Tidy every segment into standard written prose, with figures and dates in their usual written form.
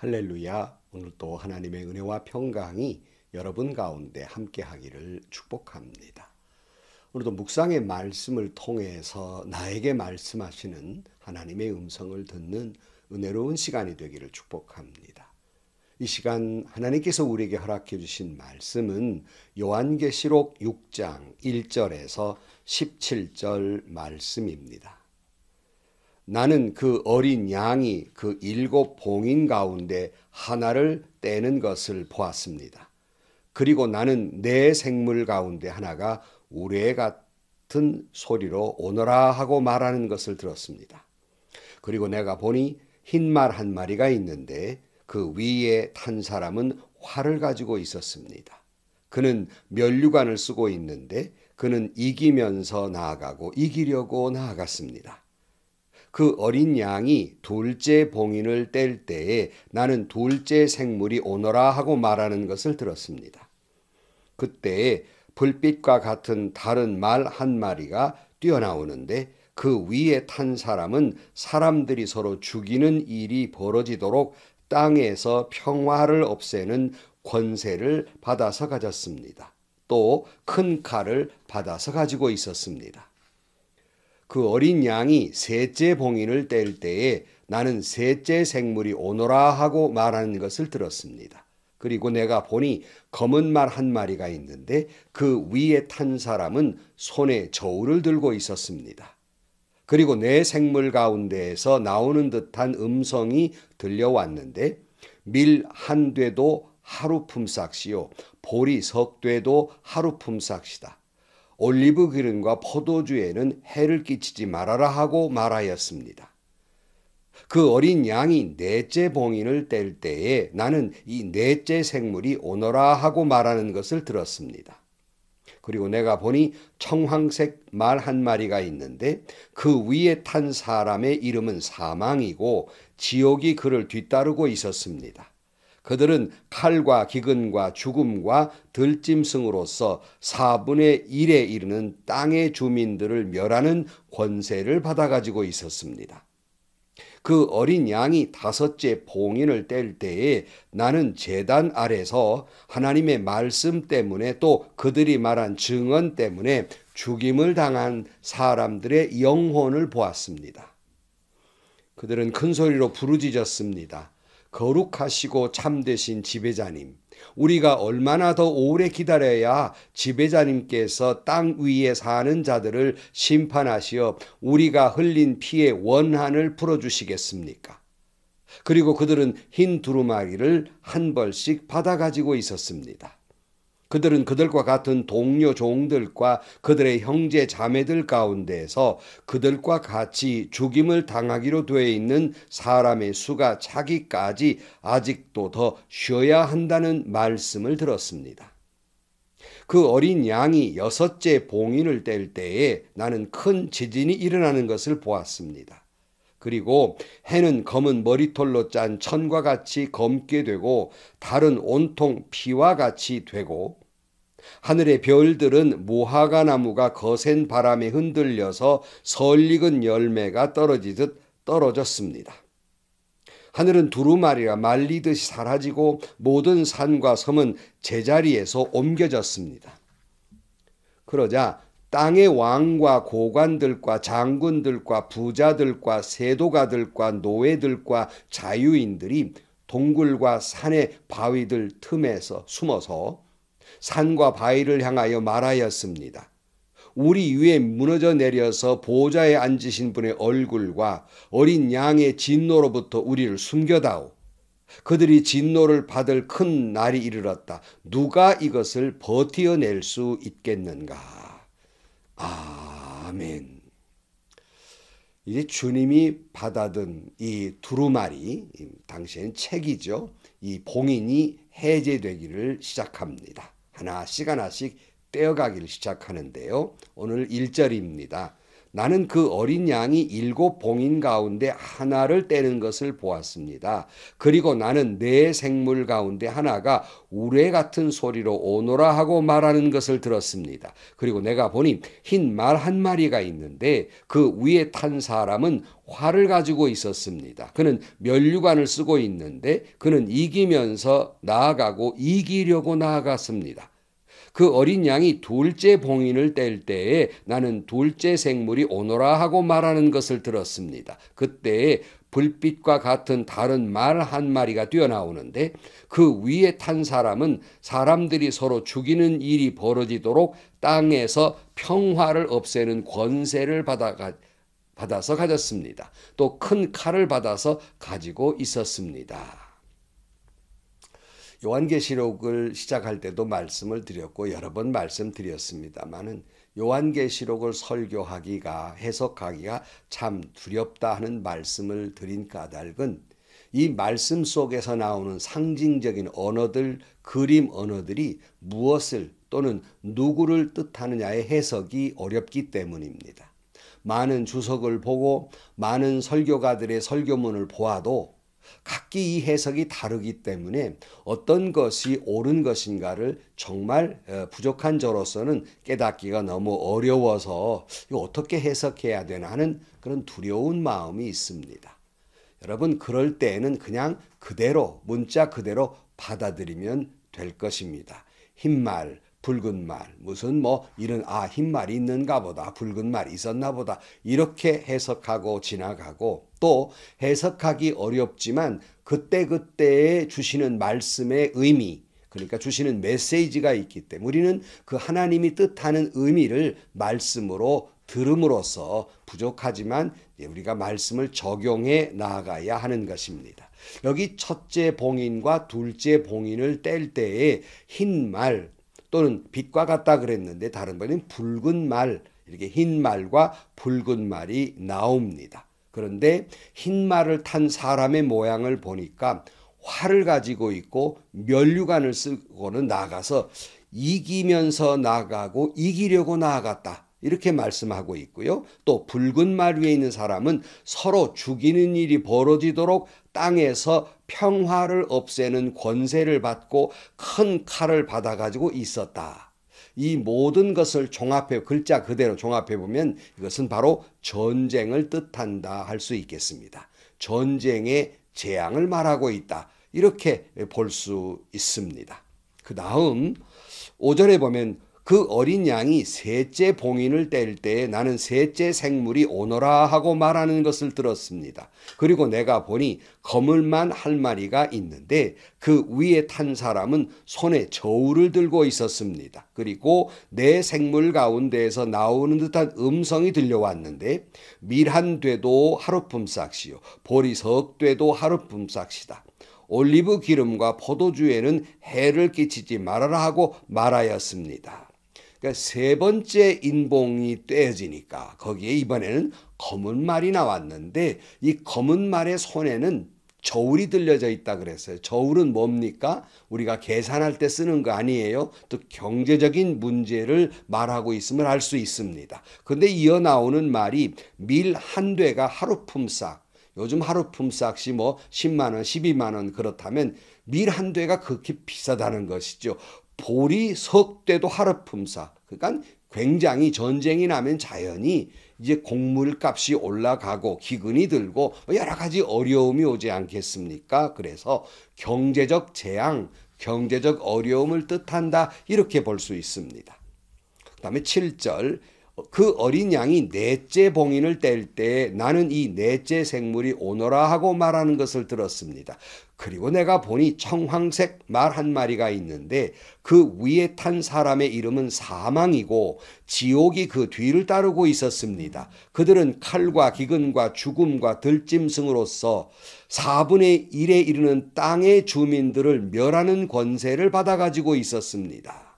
할렐루야. 오늘도 하나님의 은혜와 평강이 여러분 가운데 함께하기를 축복합니다. 오늘도 묵상의 말씀을 통해서 나에게 말씀하시는 하나님의 음성을 듣는 은혜로운 시간이 되기를 축복합니다. 이 시간 하나님께서 우리에게 허락해 주신 말씀은 요한계시록 6장 1절에서 17절 말씀입니다. 나는 그 어린 양이 그 7 봉인 가운데 하나를 떼는 것을 보았습니다. 그리고 나는 내 생물 가운데 하나가 우레 같은 소리로 오너라 하고 말하는 것을 들었습니다. 그리고 내가 보니 흰 말 한 마리가 있는데 그 위에 탄 사람은 활을 가지고 있었습니다. 그는 면류관을 쓰고 있는데 그는 이기면서 나아가고 이기려고 나아갔습니다. 그 어린 양이 둘째 봉인을 뗄 때에 나는 둘째 생물이 오너라 하고 말하는 것을 들었습니다. 그때에 불빛과 같은 다른 말 한 마리가 뛰어나오는데 그 위에 탄 사람은 사람들이 서로 죽이는 일이 벌어지도록 땅에서 평화를 없애는 권세를 받아서 가졌습니다. 또 큰 칼을 받아서 가지고 있었습니다. 그 어린 양이 셋째 봉인을 뗄 때에 나는 셋째 생물이 오너라 하고 말하는 것을 들었습니다. 그리고 내가 보니 검은 말 한 마리가 있는데 그 위에 탄 사람은 손에 저울을 들고 있었습니다. 그리고 내 생물 가운데에서 나오는 듯한 음성이 들려왔는데 밀 한 되도 하루 품삯이요 보리 석 되도 하루 품삯이다. 올리브 기름과 포도주에는 해를 끼치지 말아라 하고 말하였습니다. 그 어린 양이 넷째 봉인을 뗄 때에 나는 이 넷째 생물이 오너라 하고 말하는 것을 들었습니다. 그리고 내가 보니 청황색 말 한 마리가 있는데 그 위에 탄 사람의 이름은 사망이고 지옥이 그를 뒤따르고 있었습니다. 그들은 칼과 기근과 죽음과 들짐승으로서 4분의 1에 이르는 땅의 주민들을 멸하는 권세를 받아가지고 있었습니다. 그 어린 양이 5째 봉인을 뗄 때에 나는 제단 아래서 하나님의 말씀 때문에 또 그들이 말한 증언 때문에 죽임을 당한 사람들의 영혼을 보았습니다. 그들은 큰 소리로 부르짖었습니다. 거룩하시고 참되신 지배자님, 우리가 얼마나 더 오래 기다려야 지배자님께서 땅 위에 사는 자들을 심판하시어 우리가 흘린 피의 원한을 풀어주시겠습니까? 그리고 그들은 흰 두루마리를 한 벌씩 받아 가지고 있었습니다. 그들은 그들과 같은 동료 종들과 그들의 형제 자매들 가운데에서 그들과 같이 죽임을 당하기로 되어 있는 사람의 수가 차기까지 아직도 더 쉬어야 한다는 말씀을 들었습니다. 그 어린 양이 6째 봉인을 뗄 때에 나는 큰 지진이 일어나는 것을 보았습니다. 그리고 해는 검은 머리털로 짠 천과 같이 검게 되고 달은 온통 피와 같이 되고 하늘의 별들은 무화과 나무가 거센 바람에 흔들려서 설익은 열매가 떨어지듯 떨어졌습니다. 하늘은 두루마리가 말리듯이 사라지고 모든 산과 섬은 제자리에서 옮겨졌습니다. 그러자 땅의 왕과 고관들과 장군들과 부자들과 세도가들과 노예들과 자유인들이 동굴과 산의 바위들 틈에서 숨어서 산과 바위를 향하여 말하였습니다. 우리 위에 무너져 내려서 보좌에 앉으신 분의 얼굴과 어린 양의 진노로부터 우리를 숨겨다오. 그들이 진노를 받을 큰 날이 이르렀다. 누가 이것을 버티어낼 수 있겠는가? 아멘. 이제 주님이 받아든 이 두루마리, 당시엔 책이죠. 이 봉인이 해제되기를 시작합니다. 하나씩 하나씩 떼어가기를 시작하는데요. 오늘 1절입니다. 나는 그 어린 양이 7 봉인 가운데 하나를 떼는 것을 보았습니다. 그리고 나는 네 생물 가운데 하나가 우레 같은 소리로 오노라 하고 말하는 것을 들었습니다. 그리고 내가 보니 흰 말 한 마리가 있는데 그 위에 탄 사람은 활을 가지고 있었습니다. 그는 면류관을 쓰고 있는데 그는 이기면서 나아가고 이기려고 나아갔습니다. 그 어린 양이 둘째 봉인을 뗄 때에 나는 둘째 생물이 오너라 하고 말하는 것을 들었습니다. 그때에 불빛과 같은 다른 말 한 마리가 뛰어나오는데 그 위에 탄 사람은 사람들이 서로 죽이는 일이 벌어지도록 땅에서 평화를 없애는 권세를 받아서 가졌습니다. 또 큰 칼을 받아서 가지고 있었습니다. 요한계시록을 시작할 때도 말씀을 드렸고 여러 번 말씀드렸습니다마는 요한계시록을 설교하기가 해석하기가 참 두렵다 하는 말씀을 드린 까닭은 이 말씀 속에서 나오는 상징적인 언어들, 그림 언어들이 무엇을 또는 누구를 뜻하느냐의 해석이 어렵기 때문입니다. 많은 주석을 보고 많은 설교가들의 설교문을 보아도 각기 이 해석이 다르기 때문에 어떤 것이 옳은 것인가를 정말 부족한 저로서는 깨닫기가 너무 어려워서 이거 어떻게 해석해야 되나 하는 그런 두려운 마음이 있습니다. 여러분 그럴 때에는 그냥 그대로 문자 그대로 받아들이면 될 것입니다. 흰말 붉은 말 무슨 이런 흰말이 있는가 보다 붉은 말이 있었나 보다 이렇게 해석하고 지나가고 또 해석하기 어렵지만 그때그때에 주시는 말씀의 의미 그러니까 주시는 메시지가 있기 때문에 우리는 그 하나님이 뜻하는 의미를 말씀으로 들음으로써 부족하지만 우리가 말씀을 적용해 나아가야 하는 것입니다. 여기 첫째 봉인과 둘째 봉인을 뗄 때에 흰말 또는 빛과 같다 그랬는데 다른 번은 붉은 말 이렇게 흰 말과 붉은 말이 나옵니다. 그런데 흰 말을 탄 사람의 모양을 보니까 활을 가지고 있고 면류관을 쓰고는 나가서 이기면서 나가고 이기려고 나아갔다. 이렇게 말씀하고 있고요. 또 붉은 말 위에 있는 사람은 서로 죽이는 일이 벌어지도록 땅에서 평화를 없애는 권세를 받고 큰 칼을 받아가지고 있었다. 이 모든 것을 글자 그대로 종합해 보면 이것은 바로 전쟁을 뜻한다 할 수 있겠습니다. 전쟁의 재앙을 말하고 있다. 이렇게 볼 수 있습니다. 그 다음 5절에 보면 그 어린 양이 셋째 봉인을 뗄 때에 나는 셋째 생물이 오너라 하고 말하는 것을 들었습니다. 그리고 내가 보니 거물만 한 마리가 있는데 그 위에 탄 사람은 손에 저울을 들고 있었습니다. 그리고 내 생물 가운데에서 나오는 듯한 음성이 들려왔는데 밀한 되도 하룻품삯이요 보리석 되도 하룻품삯이다. 올리브 기름과 포도주에는 해를 끼치지 말아라 하고 말하였습니다. 그러니까 세 번째 인봉이 떼어지니까 거기에 이번에는 검은 말이 나왔는데 이 검은 말의 손에는 저울이 들려져 있다 그랬어요. 저울은 뭡니까? 우리가 계산할 때 쓰는 거 아니에요. 또 경제적인 문제를 말하고 있음을 알 수 있습니다. 그런데 이어 나오는 말이 밀 한 되가 하룻품삯. 요즘 하룻품삯이 10만 원, 12만 원 그렇다면 밀 한 되가 그렇게 비싸다는 것이죠. 보리 석 되도 하룻품삯. 그러니까 굉장히 전쟁이 나면 자연히 이제 곡물 값이 올라가고 기근이 들고 여러 가지 어려움이 오지 않겠습니까? 그래서 경제적 재앙, 경제적 어려움을 뜻한다 이렇게 볼 수 있습니다. 그 다음에 7절 그 어린 양이 넷째 봉인을 뗄 때 나는 이 넷째 생물이 오너라 하고 말하는 것을 들었습니다. 그리고 내가 보니 청황색 말 한 마리가 있는데 그 위에 탄 사람의 이름은 사망이고 지옥이 그 뒤를 따르고 있었습니다. 그들은 칼과 기근과 죽음과 들짐승으로서 4분의 1에 이르는 땅의 주민들을 멸하는 권세를 받아가지고 있었습니다.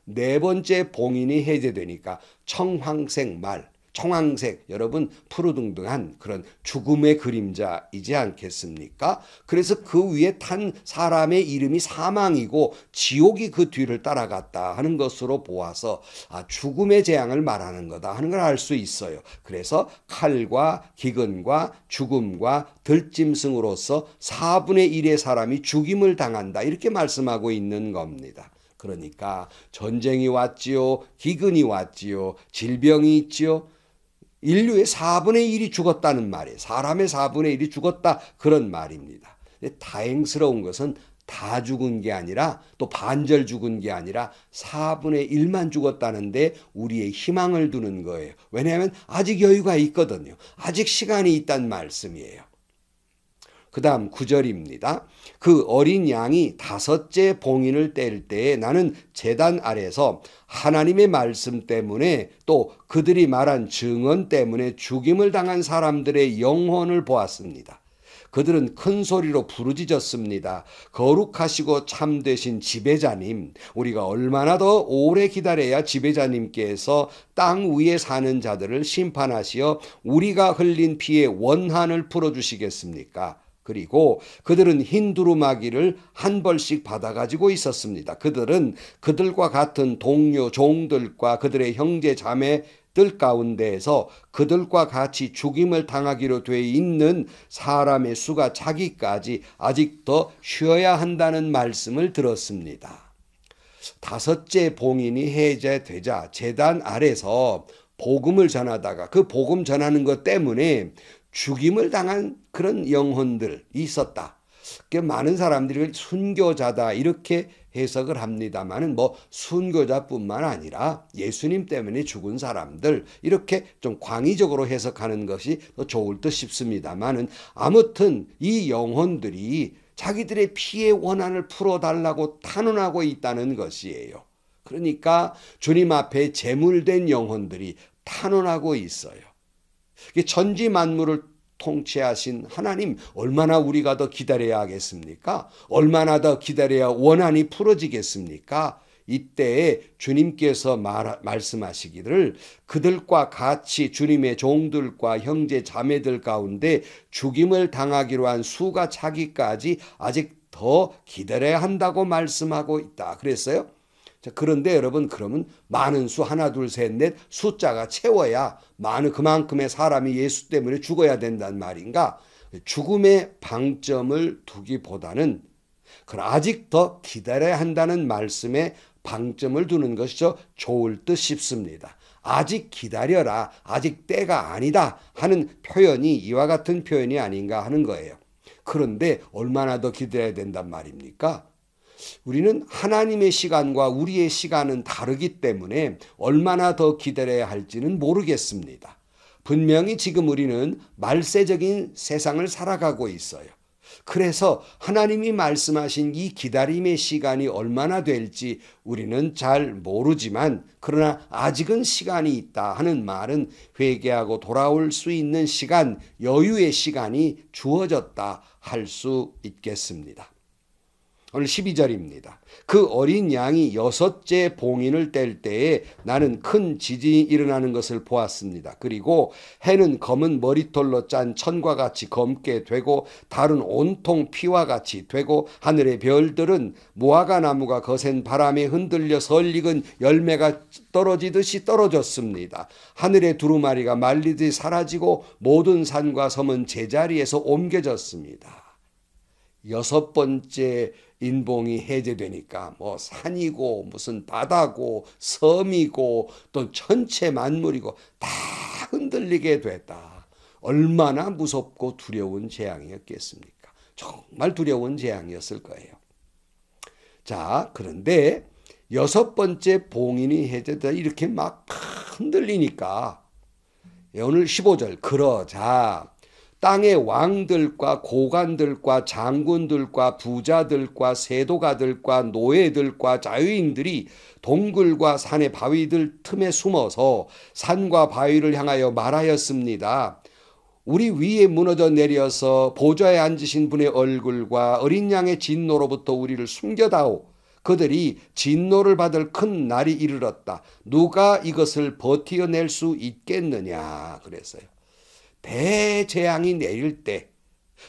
네 번째 봉인이 해제되니까 청황색 말, 청황색, 여러분 푸르둥둥한 그런 죽음의 그림자이지 않겠습니까? 그래서 그 위에 탄 사람의 이름이 사망이고 지옥이 그 뒤를 따라갔다 하는 것으로 보아서 죽음의 재앙을 말하는 거다 하는 걸 알 수 있어요. 그래서 칼과 기근과 죽음과 들짐승으로서 4분의 1의 사람이 죽임을 당한다 이렇게 말씀하고 있는 겁니다. 그러니까 전쟁이 왔지요, 기근이 왔지요, 질병이 있지요. 인류의 4분의 1이 죽었다는 말이에요. 사람의 4분의 1이 죽었다 그런 말입니다. 다행스러운 것은 다 죽은 게 아니라 또 반절 죽은 게 아니라 4분의 1만 죽었다는데 우리의 희망을 두는 거예요. 왜냐하면 아직 여유가 있거든요. 아직 시간이 있단 말씀이에요. 그 다음 9절입니다. 그 어린 양이 5째 봉인을 뗄 때에 나는 제단 아래서 하나님의 말씀 때문에 또 그들이 말한 증언 때문에 죽임을 당한 사람들의 영혼을 보았습니다. 그들은 큰 소리로 부르짖었습니다. 거룩하시고 참되신 지배자님, 우리가 얼마나 더 오래 기다려야 지배자님께서 땅 위에 사는 자들을 심판하시어 우리가 흘린 피의 원한을 풀어주시겠습니까? 그리고 그들은 흰 두루마기를 한 벌씩 받아가지고 있었습니다. 그들은 그들과 같은 동료 종들과 그들의 형제 자매들 가운데에서 그들과 같이 죽임을 당하기로 되어 있는 사람의 수가 차기까지 아직 더 쉬어야 한다는 말씀을 들었습니다. 5째 봉인이 해제되자 제단 아래서 복음을 전하다가 그 복음 전하는 것 때문에 죽임을 당한 그런 영혼들이 있었다. 많은 사람들이 순교자다 이렇게 해석을 합니다만은 순교자뿐만 아니라 예수님 때문에 죽은 사람들 이렇게 좀 광의적으로 해석하는 것이 더 좋을 듯 싶습니다만은 아무튼 이 영혼들이 자기들의 피의 원한을 풀어달라고 탄원하고 있다는 것이에요. 그러니까 주님 앞에 제물된 영혼들이 탄원하고 있어요. 천지 만물을 통치하신 하나님 얼마나 우리가 더 기다려야 하겠습니까? 얼마나 더 기다려야 원한이 풀어지겠습니까? 이때에 주님께서 말씀하시기를 그들과 같이 주님의 종들과 형제 자매들 가운데 죽임을 당하기로 한 수가 차기까지 아직 더 기다려야 한다고 말씀하고 있다. 그랬어요? 자, 그런데 여러분 그러면 많은 수 하나 둘 셋 넷 숫자가 채워야 많은 그만큼의 사람이 예수 때문에 죽어야 된다는 말인가? 죽음의 방점을 두기보다는 아직 더 기다려야 한다는 말씀에 방점을 두는 것이 좋을 듯 싶습니다. 아직 기다려라, 아직 때가 아니다 하는 표현이 이와 같은 표현이 아닌가 하는 거예요. 그런데 얼마나 더 기다려야 된단 말입니까? 우리는 하나님의 시간과 우리의 시간은 다르기 때문에 얼마나 더 기다려야 할지는 모르겠습니다. 분명히 지금 우리는 말세적인 세상을 살아가고 있어요. 그래서 하나님이 말씀하신 이 기다림의 시간이 얼마나 될지 우리는 잘 모르지만 그러나 아직은 시간이 있다 하는 말은 회개하고 돌아올 수 있는 시간, 여유의 시간이 주어졌다 할 수 있겠습니다. 오늘 12절입니다. 그 어린 양이 6째 봉인을 뗄 때에 나는 큰 지진이 일어나는 것을 보았습니다. 그리고 해는 검은 머리털로 짠 천과 같이 검게 되고 달은 온통 피와 같이 되고 하늘의 별들은 무화과 나무가 거센 바람에 흔들려 설익은 열매가 떨어지듯이 떨어졌습니다. 하늘의 두루마리가 말리듯이 사라지고 모든 산과 섬은 제자리에서 옮겨졌습니다. 6번째 인봉이 해제되니까 산이고 무슨 바다고 섬이고 또 천체 만물이고 다 흔들리게 됐다. 얼마나 무섭고 두려운 재앙이었겠습니까? 정말 두려운 재앙이었을 거예요. 자, 그런데 6번째 봉인이 해제되다 이렇게 막 흔들리니까 오늘 15절 그러자 땅의 왕들과 고관들과 장군들과 부자들과 세도가들과 노예들과 자유인들이 동굴과 산의 바위들 틈에 숨어서 산과 바위를 향하여 말하였습니다. 우리 위에 무너져 내려서 보좌에 앉으신 분의 얼굴과 어린 양의 진노로부터 우리를 숨겨다오. 그들이 진노를 받을 큰 날이 이르렀다. 누가 이것을 버티어낼 수 있겠느냐 그랬어요. 대재앙이 내릴 때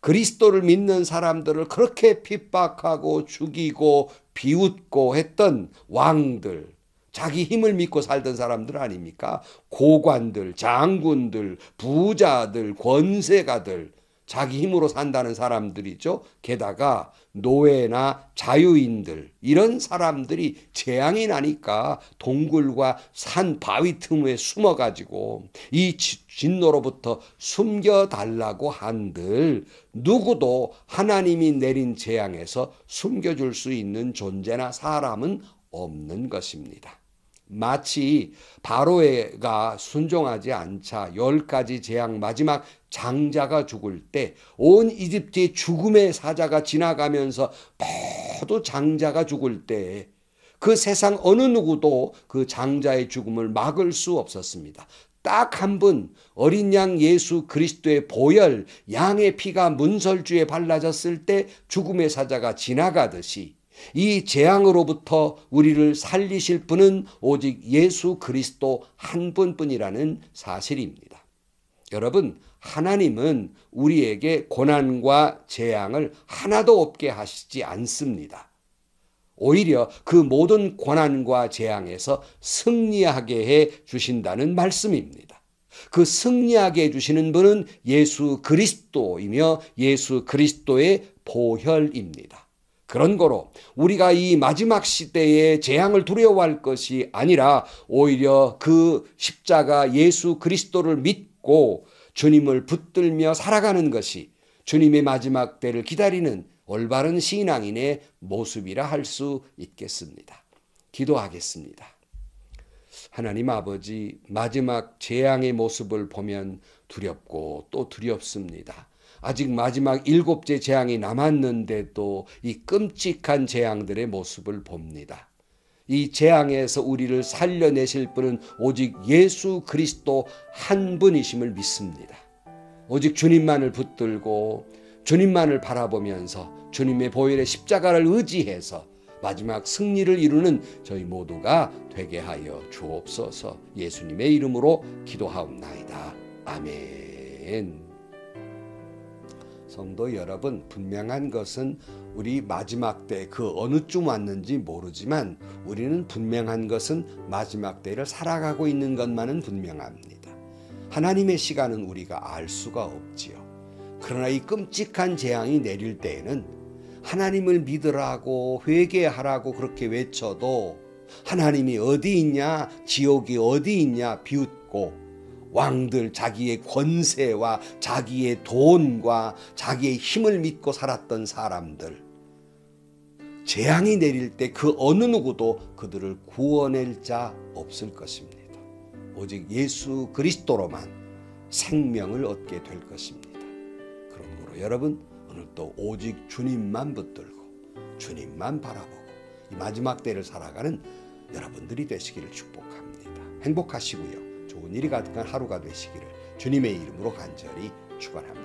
그리스도를 믿는 사람들을 그렇게 핍박하고 죽이고 비웃고 했던 왕들, 자기 힘을 믿고 살던 사람들 아닙니까? 고관들, 장군들, 부자들, 권세가들, 자기 힘으로 산다는 사람들이죠. 게다가 노예나 자유인들, 이런 사람들이 재앙이 나니까 동굴과 산 바위 틈에 숨어가지고 이 진노로부터 숨겨달라고 한들 누구도 하나님이 내린 재앙에서 숨겨줄 수 있는 존재나 사람은 없는 것입니다. 마치 바로가 순종하지 않자 10가지 재앙 마지막 장자가 죽을 때 온 이집트의 죽음의 사자가 지나가면서 모두 장자가 죽을 때 그 세상 어느 누구도 그 장자의 죽음을 막을 수 없었습니다. 딱 한 분 어린 양 예수 그리스도의 보혈 양의 피가 문설주에 발라졌을 때 죽음의 사자가 지나가듯이 이 재앙으로부터 우리를 살리실 분은 오직 예수 그리스도 한 분뿐이라는 사실입니다. 여러분, 하나님은 우리에게 고난과 재앙을 하나도 없게 하시지 않습니다. 오히려 그 모든 고난과 재앙에서 승리하게 해 주신다는 말씀입니다. 그 승리하게 해주시는 분은 예수 그리스도이며 예수 그리스도의 보혈입니다. 그런 거로 우리가 이 마지막 시대의 재앙을 두려워할 것이 아니라 오히려 그 십자가 예수 그리스도를 믿고 주님을 붙들며 살아가는 것이 주님의 마지막 때를 기다리는 올바른 신앙인의 모습이라 할 수 있겠습니다. 기도하겠습니다. 하나님 아버지, 마지막 재앙의 모습을 보면 두렵고 또 두렵습니다. 아직 마지막 7째 재앙이 남았는데도 이 끔찍한 재앙들의 모습을 봅니다. 이 재앙에서 우리를 살려내실 분은 오직 예수 그리스도 한 분이심을 믿습니다. 오직 주님만을 붙들고 주님만을 바라보면서 주님의 보혈의 십자가를 의지해서 마지막 승리를 이루는 저희 모두가 되게 하여 주옵소서. 예수님의 이름으로 기도하옵나이다. 아멘. 성도 여러분, 분명한 것은 우리 마지막 때 그 어느 쯤 왔는지 모르지만 우리는 분명한 것은 마지막 때를 살아가고 있는 것만은 분명합니다. 하나님의 시간은 우리가 알 수가 없지요. 그러나 이 끔찍한 재앙이 내릴 때에는 하나님을 믿으라고 회개하라고 그렇게 외쳐도 하나님이 어디 있냐, 지옥이 어디 있냐 비웃고 왕들 자기의 권세와 자기의 돈과 자기의 힘을 믿고 살았던 사람들, 재앙이 내릴 때 그 어느 누구도 그들을 구원할 자 없을 것입니다. 오직 예수 그리스도로만 생명을 얻게 될 것입니다. 그러므로 여러분, 오늘도 오직 주님만 붙들고 주님만 바라보고 이 마지막 때를 살아가는 여러분들이 되시기를 축복합니다. 행복하시고요. 좋은 일이 가득한 하루가 되시기를 주님의 이름으로 간절히 축원합니다.